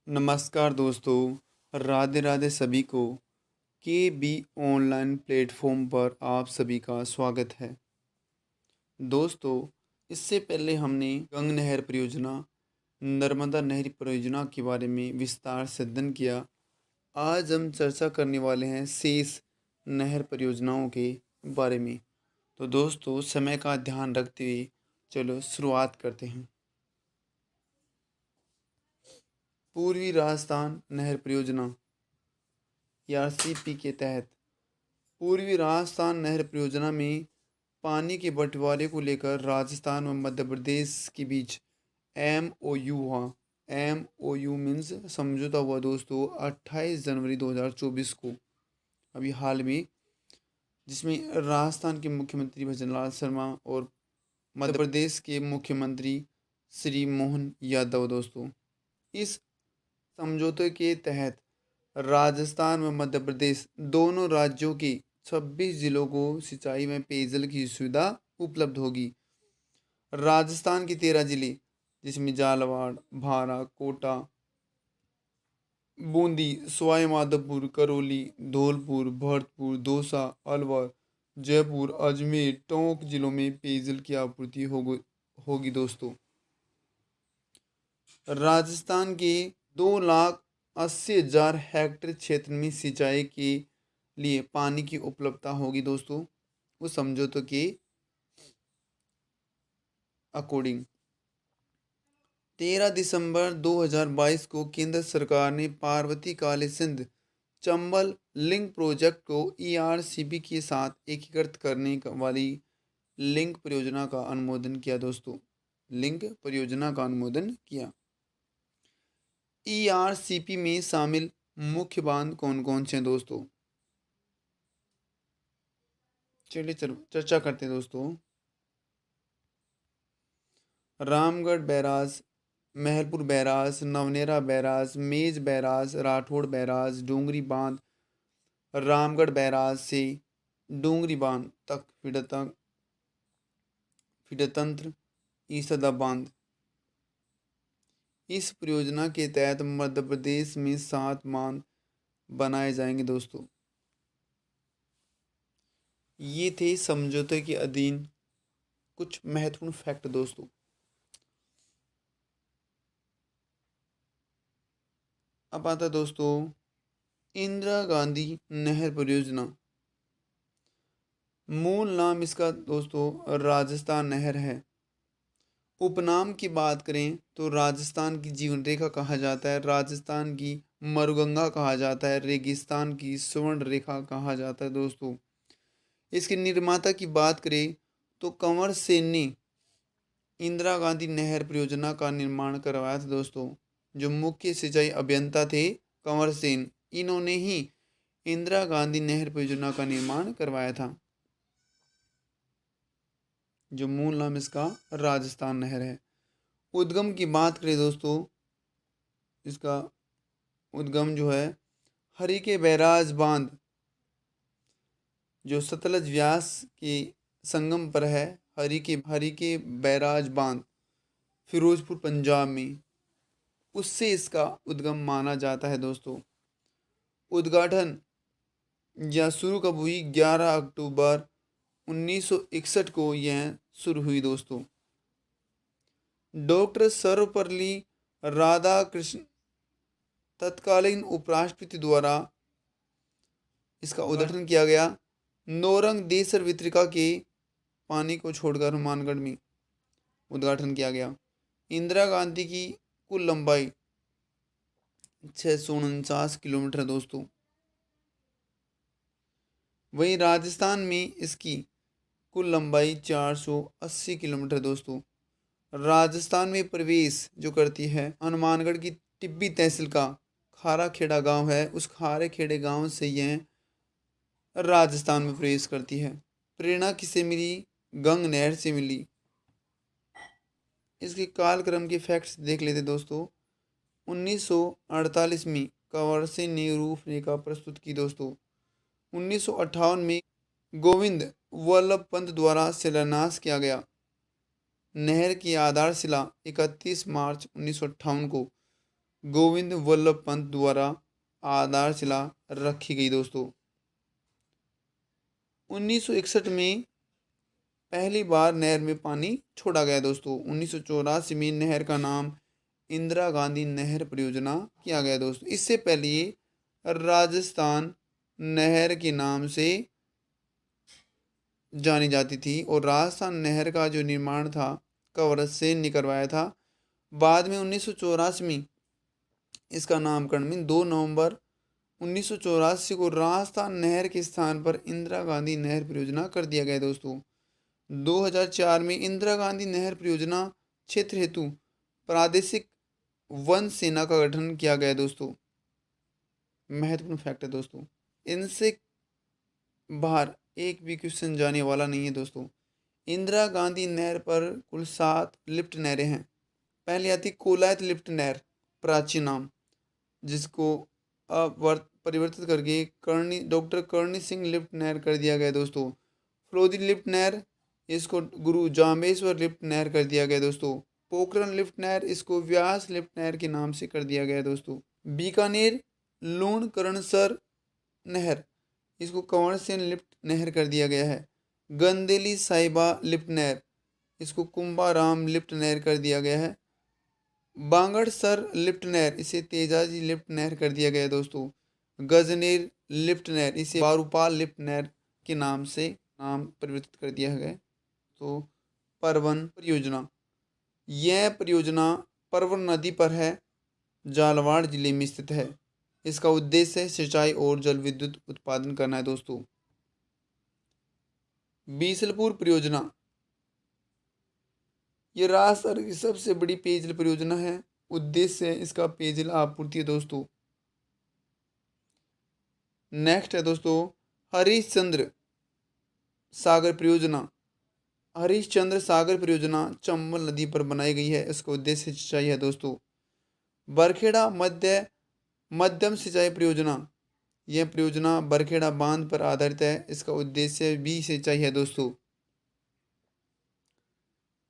नमस्कार दोस्तों, राधे राधे सभी को। के बी ऑनलाइन प्लेटफॉर्म पर आप सभी का स्वागत है। दोस्तों, इससे पहले हमने गंग नहर परियोजना, नर्मदा नहर परियोजना के बारे में विस्तार से अध्ययन किया। आज हम चर्चा करने वाले हैं शेष नहर परियोजनाओं के बारे में। तो दोस्तों, समय का ध्यान रखते हुए चलो शुरुआत करते हैं। पूर्वी राजस्थान नहर परियोजना आरसीपी के तहत पूर्वी राजस्थान नहर परियोजना में पानी के बंटवारे को लेकर राजस्थान व मध्य प्रदेश के बीच MOU हुआ। MOU मीन्स समझौता हुआ दोस्तों 28 जनवरी 2024 को, अभी हाल में, जिसमें राजस्थान के मुख्यमंत्री भजनलाल शर्मा और मध्य प्रदेश के मुख्यमंत्री श्री मोहन यादव दोस्तों। इस समझौते के तहत राजस्थान व मध्य प्रदेश दोनों राज्यों के 26 जिलों को सिंचाई में पेयजल की सुविधा उपलब्ध होगी। राजस्थान के 13 जिले, जिसमें झालावाड़, भारा, कोटा, बूंदी, सवाई माधोपुर, करौली, धौलपुर, भरतपुर, दौसा, अलवर, जयपुर, अजमेर, टोंक जिलों में पेयजल की आपूर्ति होगी दोस्तों। राजस्थान के 2,80,000 हेक्टेयर क्षेत्र में सिंचाई के लिए पानी की उपलब्धता होगी दोस्तों, उस समझौते के अकॉर्डिंग। 13 दिसंबर 2022 को केंद्र सरकार ने पार्वती काली सिंध चंबल लिंक प्रोजेक्ट को ERCP के साथ एकीकृत करने वाली लिंक परियोजना का अनुमोदन किया दोस्तों। लिंक परियोजना का अनुमोदन किया। ERCP में शामिल मुख्य बांध कौन कौन से हैं दोस्तों? चलिए चर्चा करते हैं दोस्तों। Ramgarh barrage, Mahalpur barrage, Navnera barrage, मेज बैराज, राठौड़ बैराज, डोंगरी बांध, रामगढ़ बैराज से डोंगरी बांध तक फीडतंत्र ईसदा बांध। इस परियोजना के तहत मध्य प्रदेश में 7 बांध बनाए जाएंगे दोस्तों। ये थे समझौते के अधीन कुछ महत्वपूर्ण फैक्ट दोस्तों। अब आता दोस्तों इंदिरा गांधी नहर परियोजना। मूल नाम इसका दोस्तों राजस्थान नहर है। उपनाम की बात करें तो राजस्थान की जीवन रेखा कहा जाता है, राजस्थान की मरुगंगा कहा जाता है, रेगिस्तान की स्वर्ण रेखा कहा जाता है दोस्तों। इसके निर्माता की बात करें तो कंवर सेन ने इंदिरा गांधी नहर परियोजना का निर्माण करवाया था दोस्तों। जो मुख्य सिंचाई अभियंता थे कंवर सेन, इन्होंने ही इंदिरा गांधी नहर परियोजना का निर्माण करवाया था। जो मूल नाम इसका राजस्थान नहर है। उद्गम की बात करें दोस्तों, इसका उद्गम जो है हरिके बैराज बांध, जो सतलज व्यास के संगम पर है। हरिके बैराज बांध फिरोजपुर पंजाब में, उससे इसका उद्गम माना जाता है दोस्तों। उद्घाटन या शुरू कब हुई? 11 अक्टूबर 1961 को यह शुरू हुई दोस्तों। डॉक्टर सर्वपल्ली राधाकृष्ण तत्कालीन उपराष्ट्रपति द्वारा इसका उद्घाटन किया गया। नौरंग देसर वितरिका के पानी को छोड़कर हनुमानगढ़ में उद्घाटन किया गया। इंदिरा गांधी की कुल लंबाई 649 किलोमीटर दोस्तों। वहीं राजस्थान में इसकी कुल लंबाई 480 किलोमीटर दोस्तों। राजस्थान में प्रवेश जो करती है हनुमानगढ़ की टिब्बी तहसील का खारा खेड़ा गांव है, उस खारे खेड़े गांव से यह राजस्थान में प्रवेश करती है। प्रेरणा किससे मिली? गंग नहर से मिली। इसके कालक्रम के फैक्ट्स देख लेते दोस्तों। 1948 में कंवर सिंह ने रूपरेखा प्रस्तुत की दोस्तों। 1958 में गोविंद वल्लभ पंत द्वारा शिलान्यास किया गया। नहर की आधारशिला 31 मार्च 1958 को गोविंद वल्लभ पंत द्वारा आधारशिला रखी गई दोस्तों। 1961 में पहली बार नहर में पानी छोड़ा गया दोस्तों। 1984 में नहर का नाम इंदिरा गांधी नहर परियोजना किया गया दोस्तों। इससे पहले ये राजस्थान नहर के नाम से जानी जाती थी और राजस्थान नहर का जो निर्माण था कंवर सेन ने करवाया था। बाद में 1984 में इसका नामकरण में 2 नवंबर 1984 को राजस्थान नहर के स्थान पर इंदिरा गांधी नहर परियोजना कर दिया गया दोस्तों। 2004 में इंदिरा गांधी नहर परियोजना क्षेत्र हेतु प्रादेशिक वन सेना का गठन किया गया दोस्तों। महत्वपूर्ण फैक्ट है दोस्तों, इनसे बाहर एक भी क्वेश्चन जाने वाला नहीं है दोस्तों। इंदिरा गांधी नहर पर कुल 7 लिफ्ट नहरें हैं। पहली आती कोलायत लिफ्ट नहर, प्राचीन नाम, जिसको परिवर्तित करके डॉक्टर करणी सिंह लिफ्ट नहर कर दिया गया दोस्तों। फलोदी लिफ्ट नहर, इसको गुरु जांबेश्वर लिफ्ट नहर कर दिया गया दोस्तों। पोखरण लिफ्ट नहर, इसको व्यास लिफ्ट नहर के नाम से कर दिया गया दोस्तों। बीकानेर लूणकरणसर नहर, इसको कंवर सेन लिफ्ट नहर कर दिया गया है। गंदेली साहिबा लिफ्ट नहर, इसको कुंभाराम लिफ्ट नहर कर दिया गया है। बांगड़सर लिफ्ट नहर, इसे तेजाजी लिफ्ट नहर कर दिया गया है दोस्तों। गजनेर लिफ्ट नहर, इसे बारूपाल लिफ्ट नहर के नाम से नाम परिवर्तित कर दिया गया। तो परवन परियोजना, यह परियोजना परवन नदी पर है, झालावाड़ जिले में स्थित है। इसका उद्देश्य सिंचाई और जल विद्युत उत्पादन करना है दोस्तों। बीसलपुर परियोजना, यह राजस्थान की सबसे बड़ी पेयजल परियोजना है। उद्देश्य है इसका पेयजल आपूर्ति है दोस्तों। नेक्स्ट है दोस्तों हरिश्चंद्र सागर परियोजना। हरिश्चंद्र सागर परियोजना चंबल नदी पर बनाई गई है। इसका उद्देश्य सिंचाई है दोस्तों। बरखेड़ा मध्यम सिंचाई परियोजना, यह परियोजना बरखेड़ा बांध पर आधारित है। इसका उद्देश्य भी सिंचाई है दोस्तों।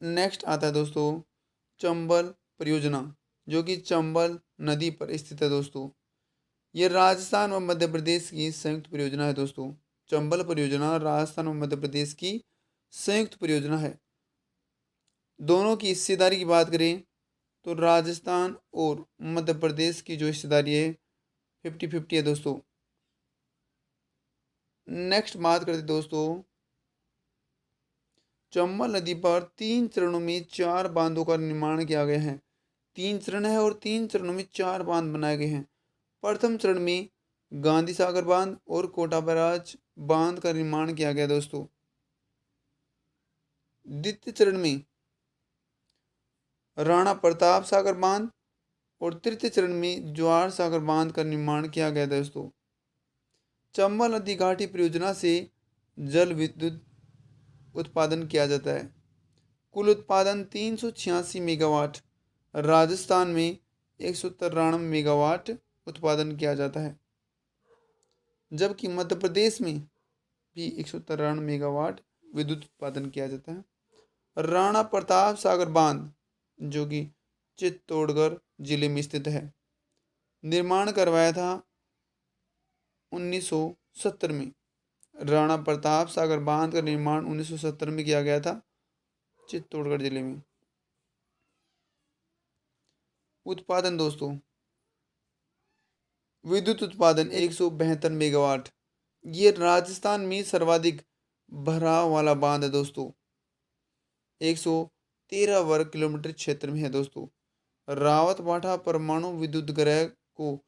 नेक्स्ट आता है दोस्तों चंबल परियोजना, जो कि चंबल नदी पर स्थित है दोस्तों। यह राजस्थान व मध्य प्रदेश की संयुक्त परियोजना है दोस्तों। चंबल परियोजना राजस्थान व मध्य प्रदेश की संयुक्त परियोजना है। दोनों की हिस्सेदारी की बात करें तो राजस्थान और मध्य प्रदेश की जो हिस्सेदारी है 50-50 है दोस्तों। नेक्स्ट बात करते दोस्तों चंबल नदी पर 3 चरणों में 4 बांधों का निर्माण किया गया है। 3 चरण है और 3 चरणों में 4 बांध बनाए गए हैं। प्रथम चरण में गांधी सागर बांध और कोटा बैराज बांध का निर्माण किया गया दोस्तों। द्वितीय चरण में राणा प्रताप सागर बांध और तृतीय चरण में ज्वार सागर बांध का निर्माण किया गया दोस्तों। चंबल नदी घाटी परियोजना से जल विद्युत उत्पादन किया जाता है। कुल उत्पादन 386 मेगावाट, राजस्थान में 193 मेगावाट उत्पादन किया जाता है, जबकि मध्य प्रदेश में भी 193 मेगावाट विद्युत उत्पादन किया जाता है। राणा प्रताप सागर बांध, जो कि चित्तौड़गढ़ जिले में स्थित है, निर्माण करवाया था 1970 में। राणा प्रताप सागर बांध का निर्माण 1970 में किया गया था चित्तौड़गढ़ जिले में। उत्पादन दोस्तों, विद्युत उत्पादन 172 मेगावाट। ये राजस्थान में सर्वाधिक भराव वाला बांध है दोस्तों। 113 वर्ग किलोमीटर क्षेत्र में है दोस्तों। रावतबाठा परमाणु विद्युत गृह को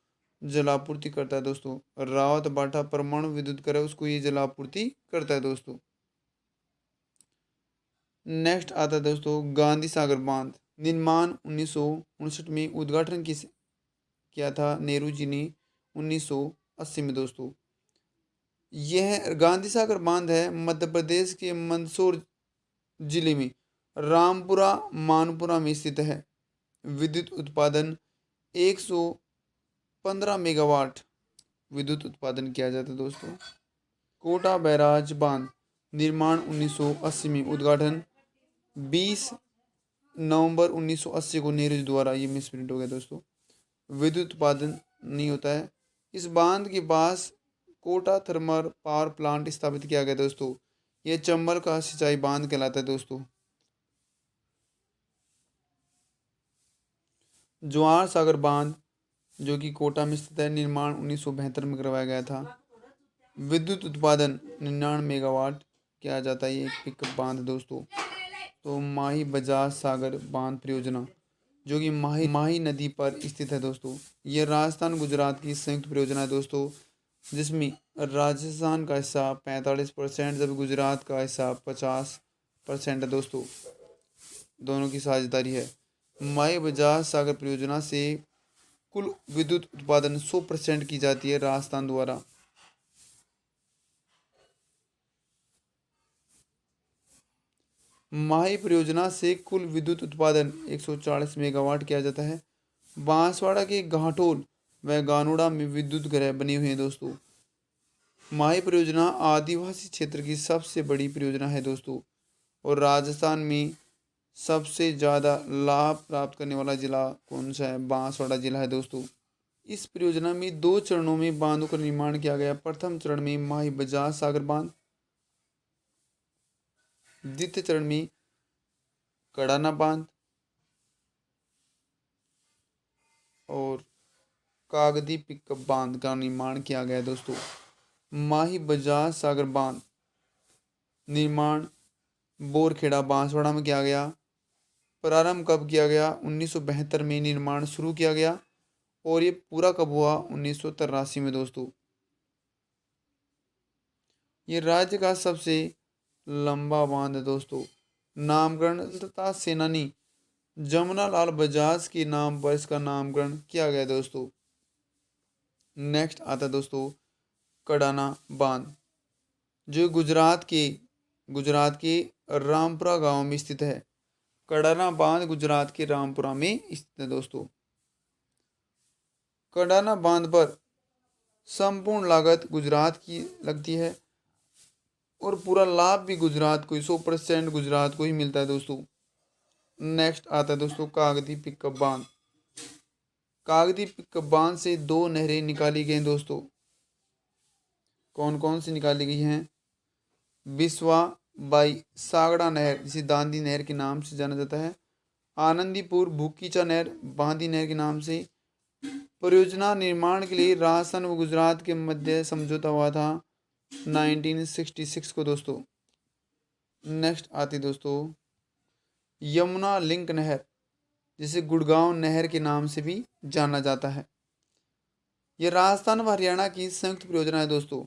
जलापूर्ति करता है दोस्तों। रावतबाठा परमाणु विद्युत गृह उसको ये जलापूर्ति करता है दोस्तों। नेक्स्ट आता है दोस्तों गांधी सागर बांध। निर्माण 1959 में, उद्घाटन किया था नेहरू जी ने 1980 में दोस्तों। यह गांधी सागर बांध है मध्य प्रदेश के मंदसौर जिले में रामपुरा मानपुरा में स्थित है। विद्युत उत्पादन 115 मेगावाट विद्युत उत्पादन किया जाता है दोस्तों। कोटा बैराज बांध निर्माण 1980 में, उद्घाटन 20 नवंबर 1980 को नेहरू जी द्वारा, ये मिसप्रिंट हो गया दोस्तों, विद्युत उत्पादन नहीं होता है। इस बांध के पास कोटा थर्मल पावर प्लांट स्थापित किया गया दोस्तों। यह चंबल का सिंचाई बांध कहलाता है दोस्तों। जवाहर सागर बांध जो कि कोटा में स्थित है, निर्माण 1972 में करवाया गया था। विद्युत उत्पादन 99 मेगावाट किया जाता है। ये एक पिकअप बांध है दोस्तों। तो माही बजाज सागर बांध परियोजना जो कि माही नदी पर स्थित है दोस्तों। ये राजस्थान गुजरात की संयुक्त परियोजना है दोस्तों, जिसमें राजस्थान का हिस्सा 45% जब गुजरात का हिस्सा 50% है दोस्तों। दोनों की साझेदारी है। माही बजाज सागर परियोजना से कुल विद्युत उत्पादन 100% की जाती है राजस्थान द्वारा। माही परियोजना से कुल विद्युत उत्पादन 140 मेगावाट किया जाता है। बांसवाड़ा के घाटोल व गानोड़ा में विद्युत ग्रह बने हुए हैं दोस्तों। माही परियोजना आदिवासी क्षेत्र की सबसे बड़ी परियोजना है दोस्तों, और राजस्थान में सबसे ज़्यादा लाभ प्राप्त करने वाला जिला कौन सा है? बांसवाड़ा जिला है दोस्तों। इस परियोजना में 2 चरणों में बांधों का निर्माण किया गया। प्रथम चरण में माही बजाज सागर बांध, द्वितीय चरण में कड़ाना बांध और कागदी पिकअप बांध का निर्माण किया गया दोस्तों। माही बजाज सागर बांध निर्माण बोरखेड़ा बांसवाड़ा में किया गया। प्रारंभ कब किया गया? 1972 में निर्माण शुरू किया गया, और ये पूरा कब हुआ? 1983 में दोस्तों। ये राज्य का सबसे लंबा बांध है दोस्तों। नामकरण तथा सेनानी जमुनालाल बजाज के नाम पर इसका नामकरण किया गया दोस्तों। नेक्स्ट आता है दोस्तों कड़ाना बांध, जो गुजरात के रामपुरा गांव में स्थित है। कड़ाना बांध गुजरात के रामपुरा में स्थित है दोस्तों। कड़ाना बांध पर संपूर्ण लागत गुजरात की लगती है, और पूरा लाभ भी गुजरात को ही, 100% गुजरात को ही मिलता है दोस्तों। नेक्स्ट आता है दोस्तों कागदी पिकअप बांध। कागदी पिकअप बांध से 2 नहरें निकाली गई दोस्तों। कौन कौन सी निकाली गई हैं? बिस्वा बाई सागड़ा नहर, जिसे दांडी नहर के नाम से जाना जाता है। आनंदीपुर भूकीचा नहर बांदी नहर के नाम से। परियोजना निर्माण के लिए राजस्थान व गुजरात के मध्य समझौता हुआ था 1966 को दोस्तों। नेक्स्ट आती दोस्तों यमुना लिंक नहर, जिसे गुड़गांव नहर के नाम से भी जाना जाता है। यह राजस्थान व हरियाणा की संयुक्त परियोजना है दोस्तों।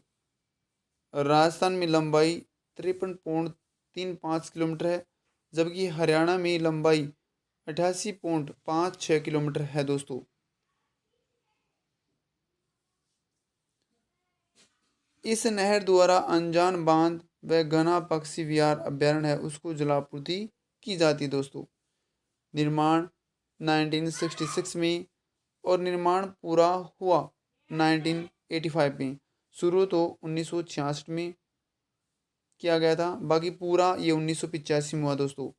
राजस्थान में लंबाई 53.35 किलोमीटर है, जबकि हरियाणा में लंबाई 88.56 किलोमीटर है दोस्तों। इस नहर द्वारा अनजान बांध व घना पक्षी विहार अभ्यारण्य है उसको जलापूर्ति की जाती है दोस्तों। निर्माण 1966 में और निर्माण पूरा हुआ 1985 में। शुरू तो 1966 में किया गया था, बाकी पूरा ये 1985 में हुआ दोस्तों।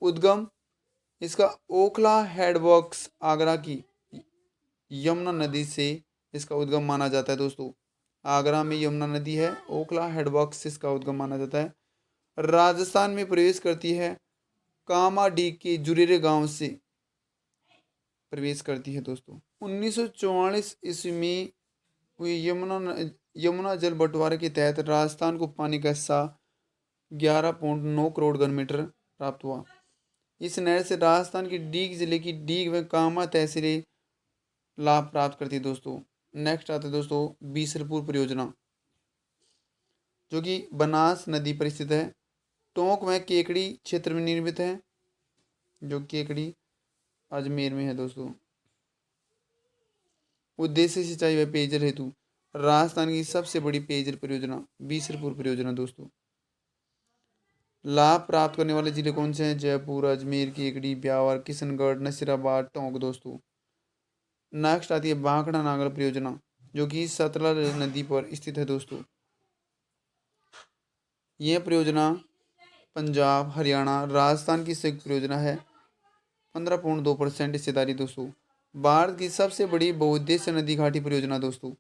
उद्गम इसका ओखला हेडवर्क्स आगरा की यमुना नदी से इसका उद्गम माना जाता है दोस्तों। आगरा में यमुना नदी है, ओखला हेडवर्क्स से इसका उद्गम माना जाता है। राजस्थान में प्रवेश करती है कामाडी के जुरेरे गांव से प्रवेश करती है दोस्तों। 1944 ईस्वी में हुई यमुना जल बंटवारे के तहत राजस्थान को पानी का हिस्सा 11.9 करोड़ घन मीटर प्राप्त हुआ। इस नहर से राजस्थान की डीग जिले की डीग व कामा तहसीलें लाभ प्राप्त करती है दोस्तों। नेक्स्ट आता है दोस्तों बीसलपुर परियोजना, जो कि बनास नदी पर स्थित है। टोंक व केकड़ी क्षेत्र में निर्मित है, जो केकड़ी अजमेर में है दोस्तों। उद्देश्य सिंचाई व पेयजल हेतु राजस्थान की सबसे बड़ी पेयजल परियोजना बीसलपुर परियोजना दोस्तों। लाभ प्राप्त करने वाले जिले कौन से हैं? जयपुर, अजमेर, केकड़ी, ब्यावर, किशनगढ़, नसीराबाद, टोंक दोस्तों। नेक्स्ट आती है भाखड़ा नागल परियोजना, जो कि सतलज नदी पर स्थित है दोस्तों। यह परियोजना पंजाब, हरियाणा, राजस्थान की संयुक्त परियोजना है। 15.2% हिस्सेदारी दोस्तों। भारत की सबसे बड़ी बहुउद्देश्य नदी घाटी परियोजना दोस्तों।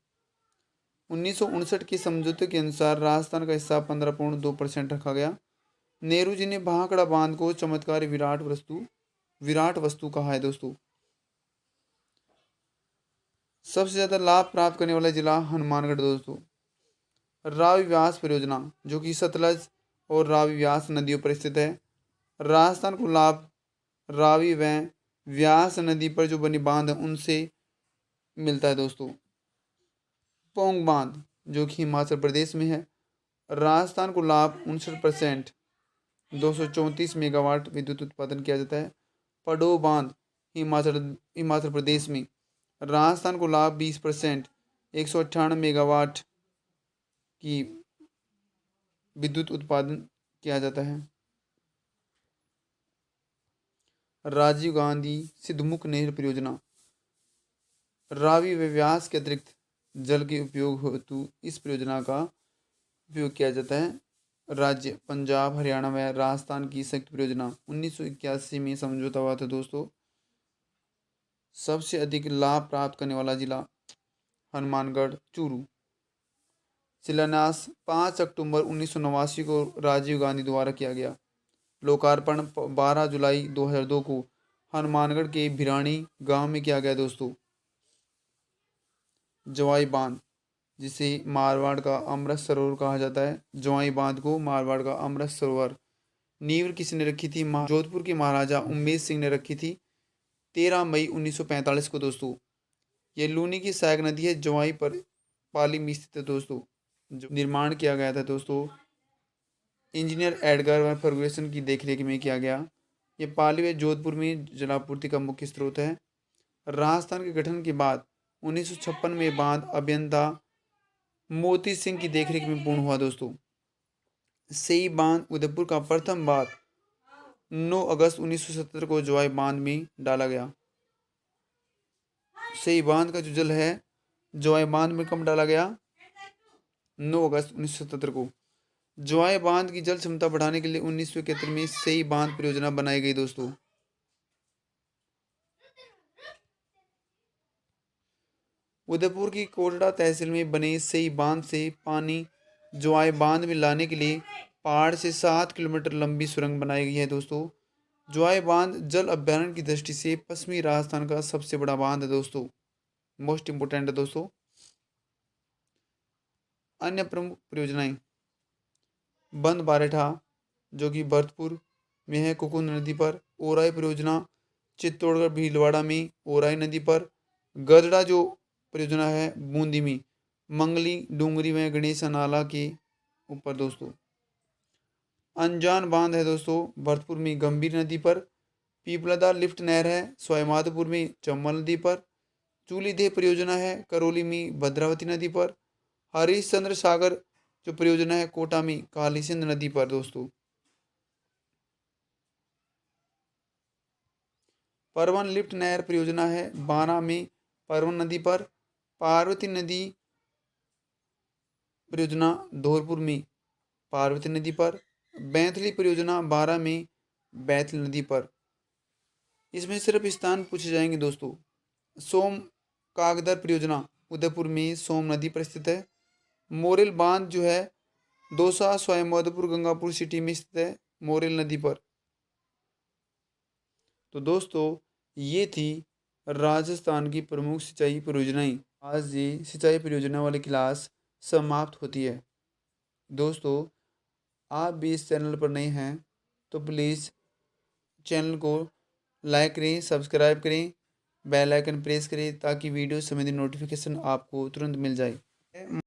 1959 के समझौते के अनुसार राजस्थान का हिस्सा 15.2% रखा गया। नेहरू जी ने भाखड़ा बांध को चमत्कारी विराट वस्तु कहा है दोस्तों। सबसे ज्यादा लाभ प्राप्त करने वाला जिला हनुमानगढ़ दोस्तों। रावी व्यास परियोजना जो कि सतलज और रावी व्यास नदियों पर स्थित है। राजस्थान को लाभ रावी व व्यास नदी पर जो बनी बांध है उनसे मिलता है दोस्तों। पोंग बांध जो कि हिमाचल प्रदेश में है। राजस्थान को लाभ 59% 234 मेगावाट विद्युत उत्पादन किया जाता है। पडो बांध हिमाचल प्रदेश में। राजस्थान को लाभ 20% 198 मेगावाट की विद्युत उत्पादन किया जाता है। राजीव गांधी सिद्धमुख नहर परियोजना। रावी व व्यास के अतिरिक्त जल के उपयोग हेतु इस परियोजना का उपयोग किया जाता है। राज्य पंजाब, हरियाणा व राजस्थान की संयुक्त परियोजना 1981 में समझौता हुआ था दोस्तों। सबसे अधिक लाभ प्राप्त करने वाला जिला हनुमानगढ़ चूरू। शिलान्यास 5 अक्टूबर 1989 को राजीव गांधी द्वारा किया गया। लोकार्पण 12 जुलाई 2002 को हनुमानगढ़ के भिरानी गांव में किया गया दोस्तों। जवाई बांध जिसे मारवाड़ का अमृत सरोवर कहा जाता है। जवाई बांध को मारवाड़ का अमृत सरोवर नींव किसने रखी थी? जोधपुर के महाराजा उमेश सिंह ने रखी थी 13 मई 1945 को दोस्तों। ये लूनी की सहायक नदी है। जवाई पर पाली में स्थित है दोस्तों। जो निर्माण किया गया था दोस्तों इंजीनियर एडगर व फर्गुसन की देखरेख में किया गया। ये पाली व जोधपुर में जलापूर्ति का मुख्य स्रोत है। राजस्थान के गठन के बाद 1956 में बांध अभियंता मोती सिंह की देखरेख में पूर्ण हुआ दोस्तों। सई बांध उदयपुर का प्रथम बांध 9 अगस्त 1970 को जवाई बांध में डाला गया। सई बांध का जो जल है जवाई बांध में कब डाला गया? 9 अगस्त 1970 को। जवाई बांध की जल क्षमता बढ़ाने के लिए 1971 में सई बांध परियोजना बनाई गई दोस्तों। उदयपुर की कोटड़ा तहसील में बने सई बांध से पानी जवाई बांध में लाने के लिए पहाड़ से 7 किलोमीटर लंबी सुरंग बनाई गई है दोस्तों। जवाई बांध जल अभ्यारण्य की दृष्टि से पश्चिमी राजस्थान का सबसे बड़ा बांध है दोस्तों। मोस्ट इंपोर्टेंट है दोस्तों। अन्य प्रमुख परियोजनाएं बंद बारेठा जो कि भरतपुर में है कुकुंद नदी पर। ओराई परियोजना चित्तौड़गढ़ भीलवाड़ा में ओराई नदी पर। गदड़ा जो परियोजना है बूंदी में मंगली डूंगरी में गणेश नाला के ऊपर दोस्तों। अनजान बांध है दोस्तों भरतपुर में गंभीर नदी पर। पीपलदा लिफ्ट नहर है सवाईमाधोपुर में चंबल नदी पर। चूलीदेह परियोजना है करौली में भद्रावती नदी पर। हरिश्चंद्र सागर जो परियोजना है कोटा में कालीसिंध नदी पर दोस्तों। परवन लिफ्ट नहर परियोजना है बारा में परवन नदी पर। पार्वती नदी परियोजना धौलपुर में पार्वती नदी पर। बैतली परियोजना बारा में बैतली नदी पर। इसमें सिर्फ स्थान पूछे जाएंगे दोस्तों। सोम कागदर परियोजना उदयपुर में सोम नदी पर स्थित है। मोरेल बांध जो है दौसा सवाईमाधोपुर गंगापुर सिटी में स्थित है मोरेल नदी पर। तो दोस्तों ये थी राजस्थान की प्रमुख सिंचाई परियोजनाएं। आज ये सिंचाई परियोजना वाली क्लास समाप्त होती है। दोस्तों आप भी इस चैनल पर नए हैं तो प्लीज़ चैनल को लाइक करें, सब्सक्राइब करें, बेल आइकन प्रेस करें ताकि वीडियो संबंधी नोटिफिकेशन आपको तुरंत मिल जाए।